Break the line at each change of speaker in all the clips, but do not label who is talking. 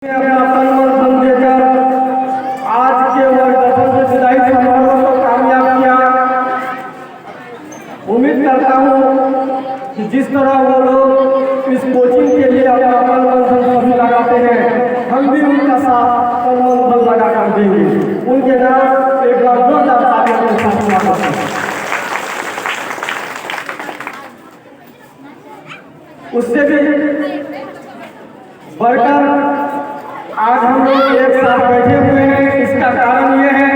अपना तन देकर आज के वर्ल्ड विदाई समारोह को कामयाब किया। उम्मीद करता हूँ कि जिस तरह वो लोग इस कोचिंग के लिए अपना तन लगाते हैं, हम भी उनका साथ तन लगा कर देंगे। उनके नाम एक बार जोरदार तालियों के साथ स्वागत है। उससे भी बढ़कर आज हम लोग एक साथ बैठे हुए हैं। इसका कारण यह है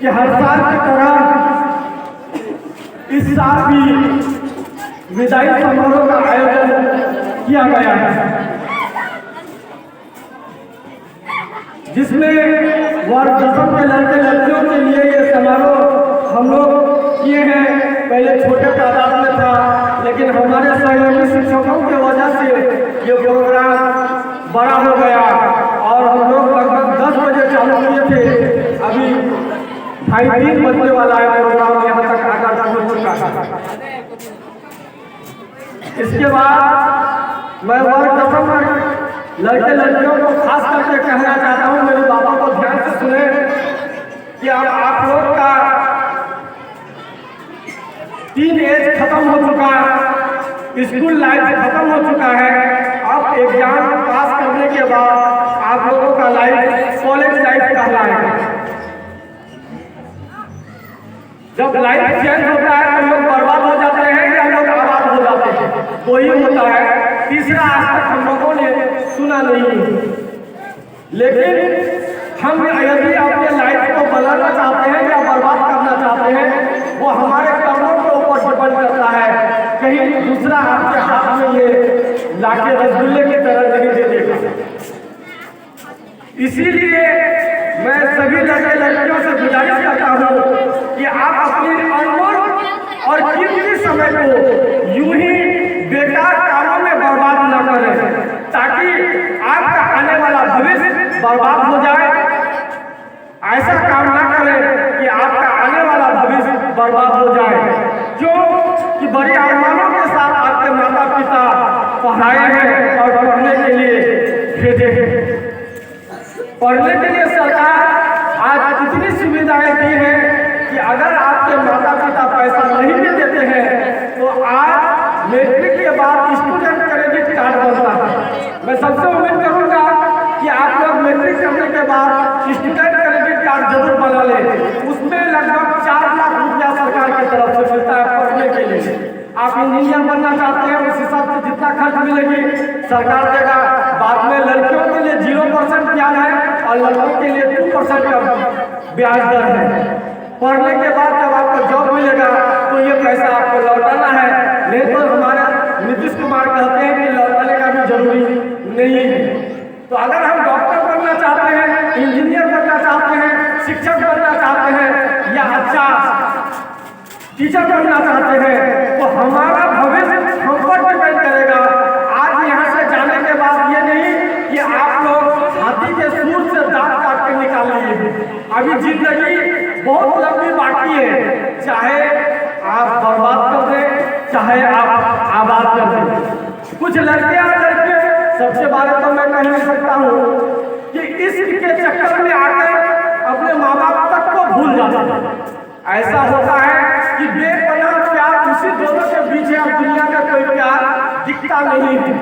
कि हर साल की तरह इस साल भी विदाई समारोह का आयोजन किया गया है, जिसमें वर्ग 10 के लड़के लड़कियों के लिए ये समारोह हम लोग किए हैं। पहले छोटे तादाद में था, लेकिन हमारे सहयोगी शिक्षकों की वजह से ये प्रोग्राम बड़ा हो गया और हम लोग लगभग 10 बजे चालू किए थे। अभी 2:30 बजने वाला है प्रोग्राम, यहाँ तक आकर शुरू हो चुका है। इसके बाद मैं वर्ग 10 में लड़के लड़कियों को खास करके कहना चाहता हूँ, मेरी बातों को ध्यान से सुने कि अब आप लोग का टीन एज खत्म हो चुका है, स्कूल लाइफ खत्म हो चुका है। अब एग्जाम पास करने के बाद आप लोगों का लाइफ कॉलेज लाइफ कहलाएगा। जब लाइफ चेंज होता है तो लोग बर्बाद हो जाते हैं या लोग आबाद हो जाते हैं, वही होता है। तीसरा आज तक हम लोगों ने सुना नहीं। लेकिन हम यदि अपने लाइफ को बनाना चाहते हैं या बर्बाद करना चाहते हैं, वो हमारे कर्मों के ऊपर डिपेंड करता है। कहीं दूसरा आपके हाथ में ये लाके रसगुल्ले की तरह नहीं दे देगा। इसीलिए मैं सभी लड़के लड़कियों से गुजारिश करता हूँ कि आप अपनी अनमोल और कीमती समय को यूं ही बेकार कामों में बर्बाद न करें, ताकि आपका आने वाला भविष्य बर्बाद हो जाए। ऐसा काम ना करें कि आपका आने वाला भविष्य बर्बाद हो जाए। क्यों कि बड़ी अरमानों के साथ आपके माता पिता पढ़ाए हैं और पढ़ने के लिए भेजे हैं। पढ़ने के लिए सरकार आज इतनी सुविधाएं दी है कि अगर आपके माता पिता पैसा नहीं भी देते हैं तो आज मैट्रिक के बाद स्टूडेंट क्रेडिट कार्ड बनता है। मैं सबसे उम्मीद करूंगा कि आप लोग मैट्रिक करने के बाद स्टूडेंट क्रेडिट कार्ड जरूर बना लें। उसमें लगभग 4 लाख रुपया सरकार की तरफ से मिलता है पढ़ने के लिए। आप इंजीनियर बनना चाहते हैं, उस हिसाब से जितना खर्च मिलेगी सरकार देगा। बाद में लड़कियों के लिए 0% ब्याज है और लड़कों के लिए 2% का ब्याज दर है। पढ़ने के बाद जब आपको जॉब मिलेगा तो ये पैसा आपको लौटाना है। नहीं तो हमारे नीतीश कुमार कहते हैं कि लौटाने का भी जरूरी नहीं है। तो अगर हम डॉक्टर बनना चाहते हैं, इंजीनियर बनना चाहते हैं, शिक्षक बनना चाहते हैं या अच्छा टीचर बनना चाहते हैं, तो हमारा भविष्य हम पर डिपेंड करेगा। आज यहाँ से जाने के बाद ये नहीं कि आप लोग हाथी के सूर से दांत काट के निकाल लिए। अभी जिंदगी बहुत लंबी बाकी है। चाहे आप बर्बाद कर दें, चाहे आप आबाद कर दें। कुछ लड़के और लड़के सबसे बारे तो मैं कह नहीं सकता हूँ कि इश्क के चक्कर में आकर अपने माँ बाप तक को भूल जाते हैं। ऐसा होता है कि बेपनाह प्यार उसी दोनों के बीच है। अब दुनिया का कोई प्यार दिखता नहीं है।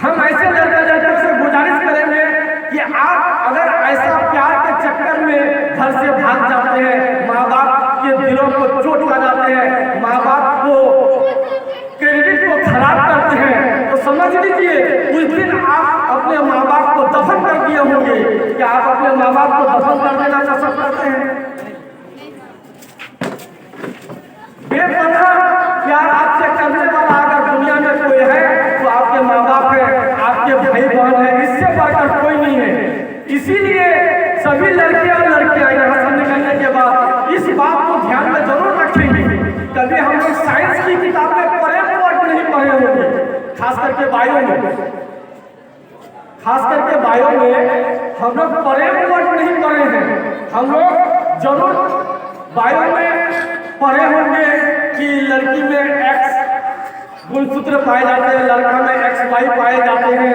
हम ऐसे लड़के लड़कियों से गुजारिश करेंगे कि आप अगर ऐसा प्यार के चक्कर में घर से भाग जाते हैं, माँ बाप के दिलों को चोट लगाते हैं, माँ बाप को क्रेडिट को खराब करते हैं, तो समझ लीजिए उस दिन आप अपने माँ बाप को दफन कर दिए होंगे। क्या आप अपने माँ बाप को दफन कर देना पसंद करते हैं? बेपनाह प्यार आपसे करने वाला अगर दुनिया में कोई है तो आपके माँ बाप है, आपके भाई बहन है, इससे बढ़कर कोई नहीं है। इसीलिए सभी लड़के और लड़कियां यहाँ से निकलने के बाद इस बात को ध्यान में जरूर रखेंगे। कभी हम लोग साइंस की किताब में पढ़े वर्ड नहीं पढ़े होंगे, खास करके बायो में हम लोग पढ़े वर्ड नहीं पढ़े हैं। हम लोग जरूर बायो में पढ़े होंगे कि लड़की में X गुणसूत्र पाए जाते हैं, लड़का में XY पाए जाते हैं।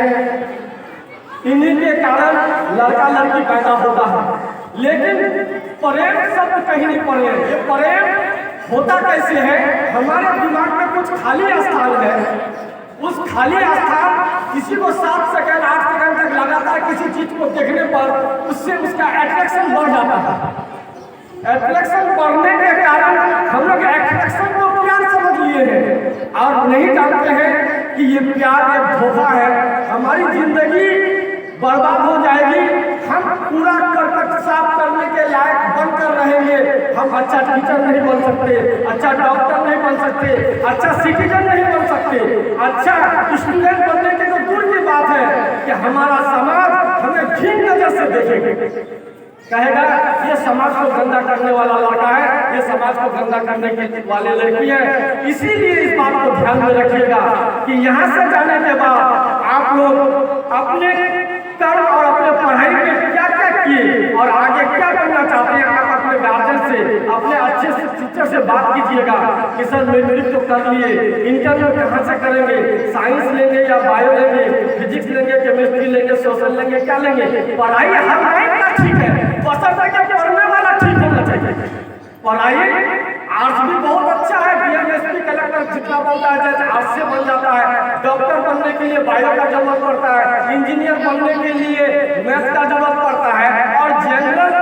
इन्हीं के कारण लड़का लड़की पैदा होता है। लेकिन प्रेम शब्द कहीं नहीं पड़े। ये प्रेम होता कैसे है? हमारे दिमाग में कुछ खाली स्थान है, उस खाली स्थान किसी को 7 सेकंड 8 सेकंड तक लगातार किसी चीज को देखने पर उससे उसका अट्रैक्शन बढ़ जाता है। अट्रैक्शन बढ़ने के कारण हम लोग अट्रैक्शन को प्यार समझ लिए हैं और नहीं जानते हैं कि ये प्यार एक धोखा है। हमारी जिंदगी बर्बाद हो जाएगी। हम पूरा करकट साफ करने के लायक बनकर रहेंगे। हम अच्छा टीचर नहीं बन सकते, अच्छा डॉक्टर नहीं बन सकते, अच्छा सिटीजन नहीं बन सकते, अच्छा स्टूडेंट बनने की तो दूर की बात है कि हमारा समाज हमें घिन नजर से देखेगा, कहेगा ये समाज को गंदा करने वाला लड़का है, ये समाज को गंदा करने के वाले लड़की है। इसीलिए इस बात को ध्यान में रखिएगा कि यहाँ से जाने के बाद आप लोग अपने कर्म और अपने पढ़ाई में क्या क्या किए और आगे क्या करना चाहते हैं, आप अपने गार्जियन से, अपने अच्छे से टीचर से बात कीजिएगा कि सर मैट्रिक तो कर लिए, इंटर में कहाँ से करेंगे, साइंस लेंगे या बायो लेंगे, फिजिक्स लेंगे, केमिस्ट्री लेंगे, सोशल लेंगे, क्या लेंगे। पढ़ाई हर लाइन का ठीक है, बशर्ते पढ़ने वाला ठीक होना चाहिए। पढ़ाई आर्ट्स भी बहुत अच्छा है, BMSP कलेक्टर जितना बनता है जैसे आर्ट्स से बन जाता है। डॉक्टर बनने के लिए बायो का जरूरत पड़ता है, इंजीनियर बनने के लिए मैथ का जरूरत पड़ता है और जनरल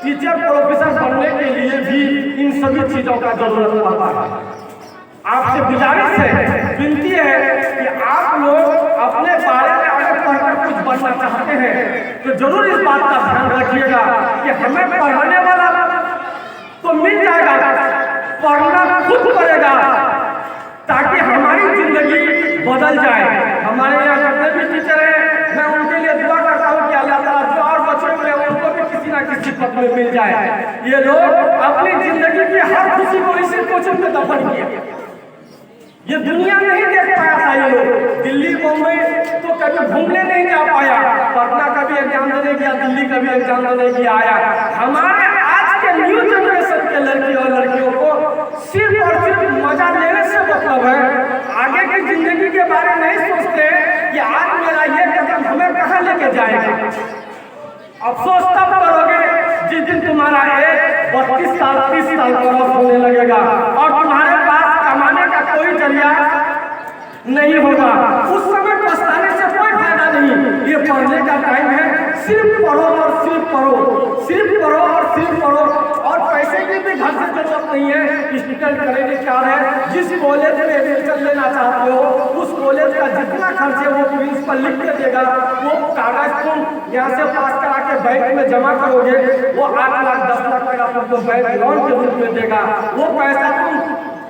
टीचर प्रोफेसर बनने के लिए भी इन सभी चीजों का जरूरत पड़ता है। आपसे गुजारिश है, विनती है कि आप लोग अपने बारे में अगर पढ़कर कुछ बनना चाहते हैं तो जरूर इस बात का ध्यान रखिएगा कि हमें पढ़ाने वाला तो मिल जाएगा, पढ़ना खुद पड़ेगा ताकि हमारी जिंदगी बदल जाए। हमारे यहाँ जितने भी टीचर हैं, मैं उनके लिए दुआ करता हूँ कि अल्लाह ताला जो और बच्चे हुए उनको भी किसी ना किसी पद में मिल जाए। ये लोग अपनी जिंदगी की हर खुशी को इसी कोचिंग में दफन किया। ये दुनिया नहीं देख पाया था। ये लोग दिल्ली मुंबई तो कभी घूमने नहीं जा पाया, पटना का भी एग्जाम देने गया, दिल्ली का भी एग्जाम देने गया आया। हमारे आज के न्यू जनरेशन के लड़की और लड़कियों को सिर्फ और सिर्फ मजा लेने से मतलब है, आगे की जिंदगी के बारे में नहीं सोचते कि आज मेरा ये कदम हमें कहाँ लेके जाएगा। अफसोस तब करोगे जिस दिन तुम्हारा एज 32 साल 30 साल क्रॉस होने लगेगा और तुम्हारे पास कमाने का कोई जरिया नहीं होगा। उस समय पछताने से कोई फायदा नहीं। ये पढ़ने का टाइम है, सिर्फ पढ़ो और सिर्फ पढ़ो, सिर्फ पढ़ो और सिर्फ पढ़ो। और पैसे की भी घर से जरूरत नहीं है। स्टूडेंट क्रेडिट कार्ड है, जिस कॉलेज में एडमिशन लेना चाहते हो उस कॉलेज का जितना खर्च है वो प्रिंसिपल लिख के देगा। वो कागज तुम यहाँ से पास करा के बैंक में जमा करोगे, वो 8 लाख 10 लाख का तुमको बैंक लोन के रूप में देगा। वो पैसा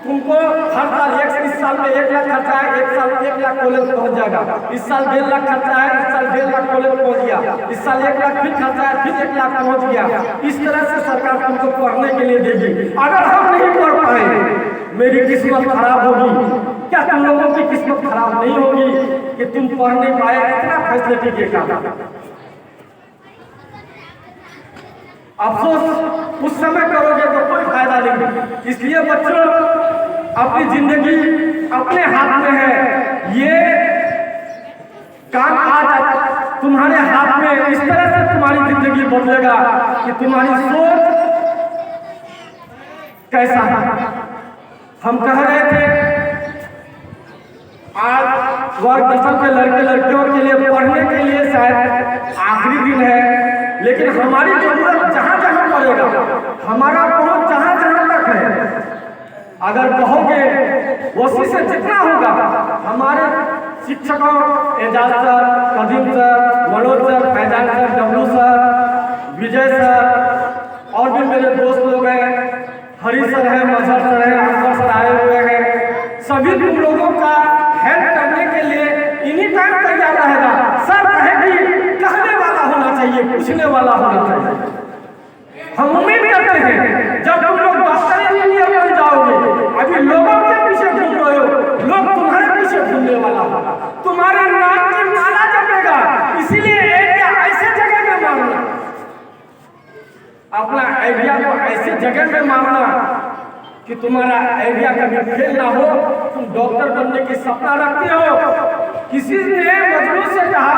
तुमको हर साल इस साल में 1 लाख खर्चा है, 1 साल 1 लाख कॉलेज पहुंच जाएगा। इस साल 1.5 लाख खर्चा है, इस साल 1.5 लाख कॉलेज पहुंच गया। इस साल 1 लाख फिर खर्चा है, फिर 1 लाख पहुंच गया। इस तरह से सरकार तुमको पढ़ने के लिए देगी। अगर हम नहीं पढ़ पाए, मेरी किस्मत खराब होगी। क्या तुम लोगों की किस्मत खराब नहीं होगी कि तुम पढ़ नहीं पाए? इतना फैसिलिटी देगा। अफसोस उस समय करोगे तो कोई फायदा नहीं। इसलिए बच्चों, अपनी जिंदगी अपने हाथ में है। ये काम आज तुम्हारे हाथ में, इस तरह से तुम्हारी जिंदगी बदलेगा कि तुम्हारी सोच कैसा है। हम कह रहे थे आज वर्ग 10 के लड़के लड़कियों के लिए पढ़ने के लिए शायद आखिरी दिन है, लेकिन हमारी जरूरत जहाँ जहाँ पड़ेगा, हमारा पहुंच जहाँ जहाँ तक है, अगर कहोगे वसी से जितना होगा, हमारे शिक्षकों Ejaz sir, Kadeem sir, Manoj sir, Faizan sir, W sir, Vijay sir और भी मेरे दोस्त लोग हैं, हरी सर है, मजहर सर है, अकबर सर आए हुए हैं। सभी तुम लोगों का हेल्प करने के लिए इन्हीं टाइम तैयार रहेगा। सर कहेगी कहने वाला होना चाहिए, पूछने वाला होना चाहिए। हम उम्मीद करते हैं जब तुम लोग डॉक्टर इंजीनियर बन जाओगे, अभी लोगों के पीछे घूम रहे हो, लोग तुम्हारे पीछे घूमने वाला होगा, तुम्हारे नाम की माला जपेगा। इसीलिए एरिया ऐसे जगह में मारना, अपना आइडिया को ऐसे जगह में मारना कि तुम्हारा आइडिया कभी फेल ना हो तुम डॉक्टर बनने की सपना रखते हो। किसी ने मजनू से कहा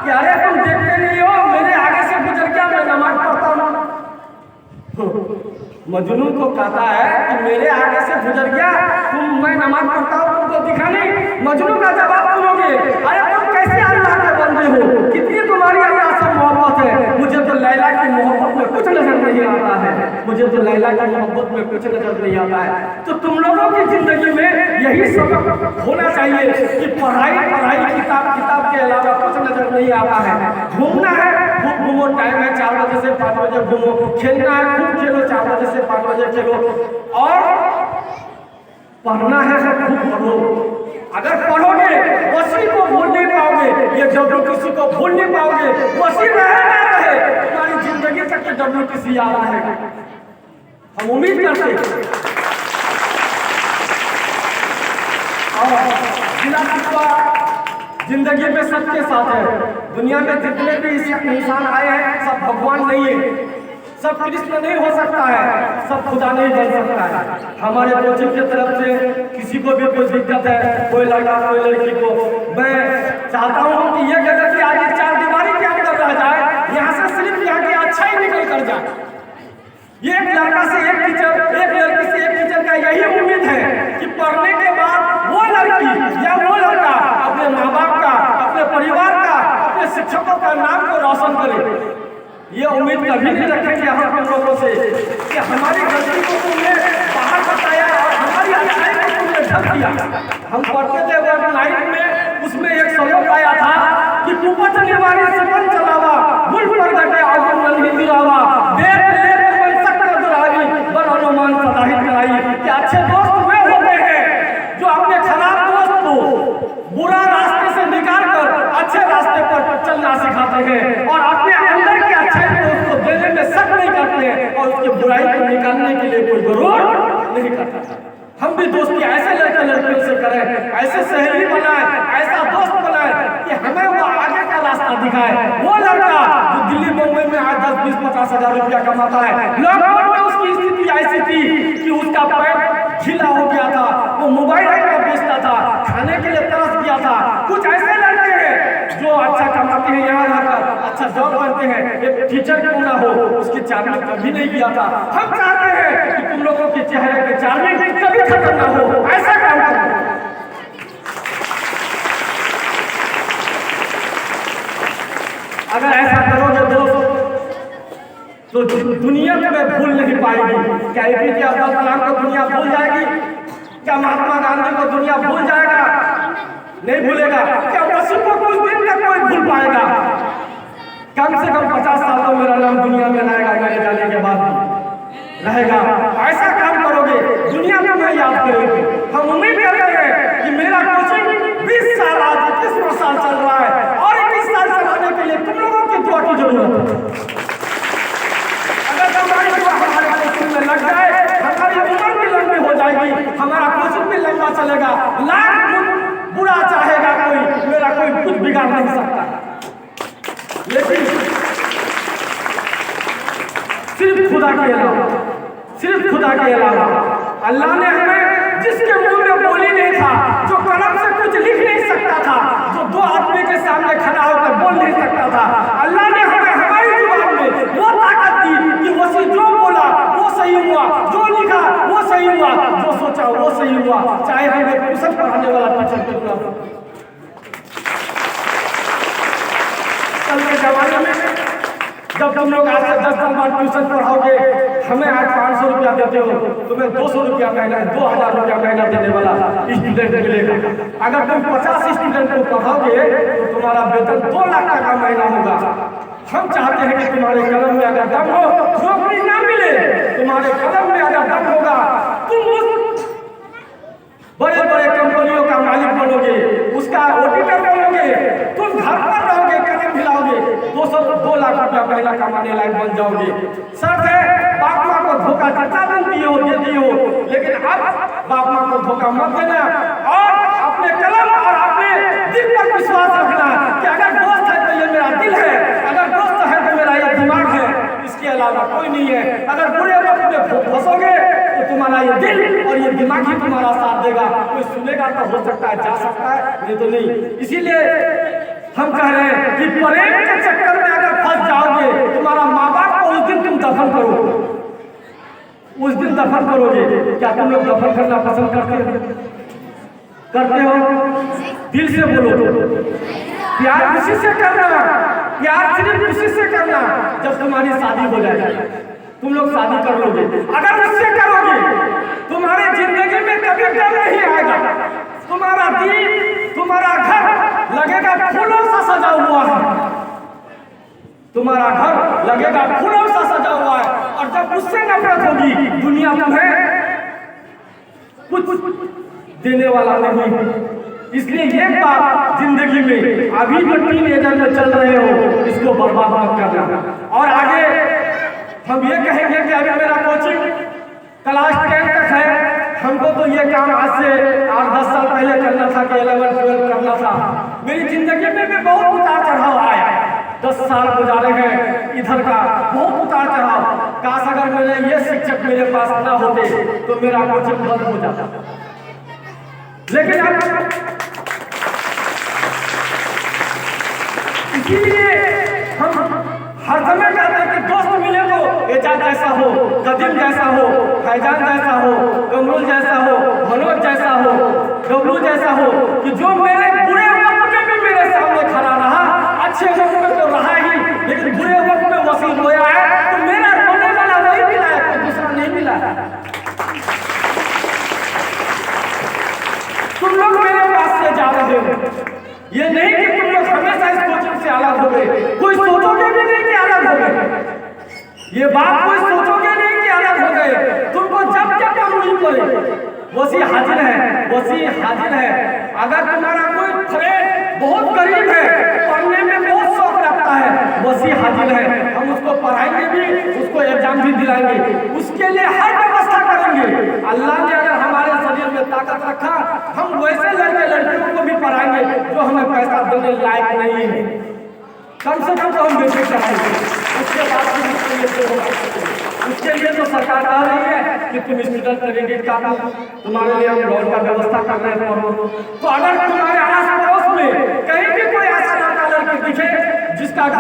कि अरे तुम देखते नहीं हो, मेरे आगे से गुजर गया, मैं नमाज पढ़ता हूँ। मजनू को कहता है कि मेरे आगे से गुजर गया, मैं नमाज पढ़ता हूँ, तुमको दिखा नहीं। मजनू का जवाब सुनोगे, अरे तुम कैसे अल्लाह के बंदे हो, कितनी तुम्हारी अल्लाह से मोहब्बत है, मुझे तो लैला की मोहब्बत में कुछ नजर नहीं आता है, मुझे तो लैला की मोहब्बत में कुछ नजर नहीं आता है। तो तुम लोगों की जिंदगी में यही सबक होना चाहिए कि पढ़ाई किताब के अलावा कुछ नजर नहीं आता है। घूमना है खूब घूमो, टाइम है 4 बजे से 5 बजे घूमो, खेलना है खूब खेलो, 4 बजे से 5 बजे खेलो, और पढ़ना है तो खूब पढ़ो। अगर पढ़ोगे वसी को भूल नहीं पाओगे, ये WTC को भूल नहीं पाओगे, वसी रहे ना रहे तुम्हारी जिंदगी तक WTC याद रहेगा। हम उम्मीद करते हैं और जिला शिक्षा जिंदगी में सबके साथ है। दुनिया में जितने भी इंसान आए हैं सब भगवान नहीं है, सब कृष्ण नहीं हो सकता है, सब खुदा नहीं बन सकता है। हमारे कोचिंग की तरफ से किसी को भी कोई दिक्कत है, कोई लड़का कोई लड़की को, मैं चाहता हूँ कि ये जगह की आज 4 दीवारी के अंदर रह जाए, यहाँ से सिर्फ यहाँ की अच्छा ही निकल कर जाए। ये एक लड़का से एक टीचर, एक लड़की से एक टीचर का यही उम्मीद है कि पढ़ने के बाद वो लड़की या वो लड़का अपने माँ बाप का, अपने परिवार का, अपने शिक्षकों का नाम को रोशन करे। ये उम्मीद कभी नहीं रखेंगे हम तुम लोगों से कि हमारी गलती को तुमने बाहर बताया और हमारी अच्छाई को तुमने ढक दिया। हम पढ़ते थे वर्ग 9 में, उसमें एक श्लोक आया था कि कुपथ निवारी सपन चलावा, मुल्क पर गटे आगुन नहीं गिरावा, देख ले कोई सख्त दुराई बर अनुमान सदाहित कराई। कि अच्छे दोस्त वे होते हैं जो अपने खराब दोस्त को बुरा रास्ते से निकाल कर अच्छे रास्ते पर चलना सिखाते हैं और अपने अंदर के अच्छे दोस्त को देने में शक नहीं करते हैं और उसकी बुराई को निकालने के लिए कोई जरूर नहीं करता। हम भी दोस्ती ऐसे लड़के लड़कियों से करें, ऐसे सहेली बनाए, ऐसा दोस्त बनाए कि हमें वो आगे का रास्ता दिखाए। वो लड़का जो दिल्ली मुंबई में आज 10, 20, 50 हजार रुपया कमाता है, लॉकडाउन में उसकी स्थिति ऐसी थी कि उसका पैर ढीला हो गया था, वो मोबाइल बेचता था, खाने के लिए तरस गया था। कुछ ऐसे लड़के हैं जो अच्छा कमाते हैं, यहाँ रहकर अच्छा जॉब करते हैं, एक टीचर क्यों ना हो, उसकी चार्मिंग कभी नहीं किया था। हम चाहते हैं कि तुम लोगों के चेहरे के चार्मिंग कभी खत्म ना हो, ऐसा काम करो। अगर ऐसा करोगे दोस्त तो दुनिया में भूल नहीं पाएगी। क्या APJ अब्दुल कलाम को दुनिया भूल जाएगी? क्या महात्मा गांधी को दुनिया भूल जाएगा? नहीं भूलेगा। क्या वसी को कुछ दिन तक कोई भूल पाएगा? कम से कम 50 साल तो मेरा नाम दुनिया में रहेगा, मेरे जाने के बाद भी रहेगा। ऐसा काम करोगे दुनिया में मैं याद करेगी। हम उम्मीद करते हैं कि मेरा कोचिंग 20 साल आज 21वां साल चल रहा है और 21 साल चलाने के लिए तुम लोगों की दुआ की जरूरत है। अगर हमारी दुआ हमारे कोचिंग में लग जाए, हमारी उम्र भी लंबी हो जाएगी, हमारा कोचिंग भी लंबा चलेगा। लाख बुरा चाहेगा कोई, मेरा कोई कुछ बिगाड़ नहीं सकता। लेकिन सिर्फ खुदा के अलावा, सिर्फ खुदा के अलावा अल्लाह ने हमें जिसके मुंह में बोली नहीं था, जो कलम से कुछ लिख नहीं सकता था, जो 2 आदमी के सामने खड़ा होकर बोल नहीं सकता था, अल्लाह ने हमें हमारी जुबान में वो ताकत दी कि वसी जो बोला वो सही हुआ, जो लिखा वो सही हुआ, जो सोचा वो सही हुआ, चाहे हमें ट्यूशन पढ़ाने वाला टीचर क्यों ना हो। कल के जमाने में जब तुम लोग आज से 10 साल बाद ट्यूशन पढ़ाओगे, हमें आज 500 रुपया देते हो, तुम्हें 200 रुपया महीना, 2000 रुपया महीना देने वाला स्टूडेंट मिलेगा। अगर तुम 50 स्टूडेंट को पढ़ाओगे तो तुम्हारा वेतन 2 लाख का महीना होगा। हम चाहते हैं कि तुम्हारे कलम में अगर दम हो, नौकरी ना मिले, तुम्हारे कलम में अगर दम होगा, तुम बड़े बड़े कंपनियों का मालिक बनोगे, उसका ऑडिटर बनोगे, तुम घर पर रहोगे, कदम हिलाओगे, 2 लाख रुपया महीना कमाने लायक बन जाओगे। शर्त है बाप माँ को धोखा जितना दिन दिए हो दे दिए हो, लेकिन अब बाप माँ को धोखा मत देना और अपने कलम और अपने दिल पर विश्वास रखना कि अगर दोस्त है तो ये मेरा दिल है, अगर दोस्त है तो मेरा ये दिमाग है, इसके अलावा कोई नहीं है। अगर बुरे वक्त में फंसोगे तो तुम्हारे तुम्हारा ये दिल और ये दिमाग ही तुम्हारा साथ देगा। कोई सुनेगा तो हो सकता है, जा सकता है, नहीं तो नहीं। इसीलिए हम कह रहे हैं कि प्रेम के चक्कर में अगर फंस जाओगे, तुम्हारा माँ बाप को उस दिन तुम दफन करो, उस दिन दफन करोगे। क्या तुम लोग दफन करना पसंद करते हो? दिल से बोलो। प्यार किसी से करना, प्यार सिर्फ किसी से करना जब तुम्हारी शादी हो जाएगी, तुम लोग शादी कर लोगे। अगर उससे करोगे, तुम्हारे जिंदगी में कभी डर नहीं आएगा। तुम्हारा दिल, तुम्हारा घर लगेगा फूलों से सजा हुआ है, तुम्हारा घर लगेगा फूलों से सजा हुआ है। और जब उससे नफरत होगी, दुनिया तुम्हें कुछ देने वाला नहीं। इसलिए ये बात जिंदगी में अभी जो टीनेजर में चल रहे हो, इसको बर्बाद मत करना। और आगे हम ये कहेंगे कि अभी मेरा कोचिंग क्लास 10 तक है। हमको तो ये काम आज से 8-10 साल पहले करना था कि 11-12 करना था। मेरी जिंदगी में भी बहुत उतार चढ़ाव आया। 10 साल गुजारे हैं इधर का, बहुत उतार चढ़ाव। काश अगर मेरे ये शिक्षक मेरे पास ना होते तो मेरा कोचिंग बंद हो जाता। लेकिन अब इसीलिए हम हर समय कहते हैं कि दोस्त मिले तो एजाज जैसा हो, कदीम जैसा हो, फैजान जैसा हो, कमरुल जैसा हो, मनोज जैसा हो, डब्लू जैसा हो, कि जो मेरे बुरे वक्त में भी मेरे सामने खड़ा रहा। अच्छे वक्त में तो रहा ही, लेकिन बुरे वक्त में वसील होया है। तो मेरा रोने वाला वही मिला है, कोई दूसरा नहीं मिला है। तुम लोग मेरे पास से जा रहे हो, ये नहीं कि तुम लोग हमेशा इस कोचिंग से अलग हो गए। कोई सोचोगे भी नहीं कि अलग हो गए, ये बात कोई सोचोगे नहीं कि अलग हो गए। तुमको जब जब जरूरी पड़े वसी हाजिर है, वसी हाजिर है। अगर तुम्हारा कोई फ्रेंड बहुत गरीब है, पढ़ने में बहुत शौक रखता है, वसी हाजिर है। हम उसको पढ़ाएंगे भी, उसको एग्जाम भी दिलाएंगे, उसके लिए हर व्यवस्था करेंगे। अल्लाह ने अगर हमारे शरीर में ताकत रखा, हम वैसे लड़के लड़कियों को भी पढ़ाएंगे जो हमें पैसा देने लायक नहीं है। कम से कम तो हम बेटे कराएंगे। उसके बाद उसके लिए तो सरकार कह रही है कि तुम स्टूडेंट क्रेडिट कार्ड, तुम्हारे लिए हम लोन का व्यवस्था कर रहे हैं। तो अगर तुम्हारे आस पड़ोस में कहीं भी कोई ऐसा लड़का लड़की दिखे जिसका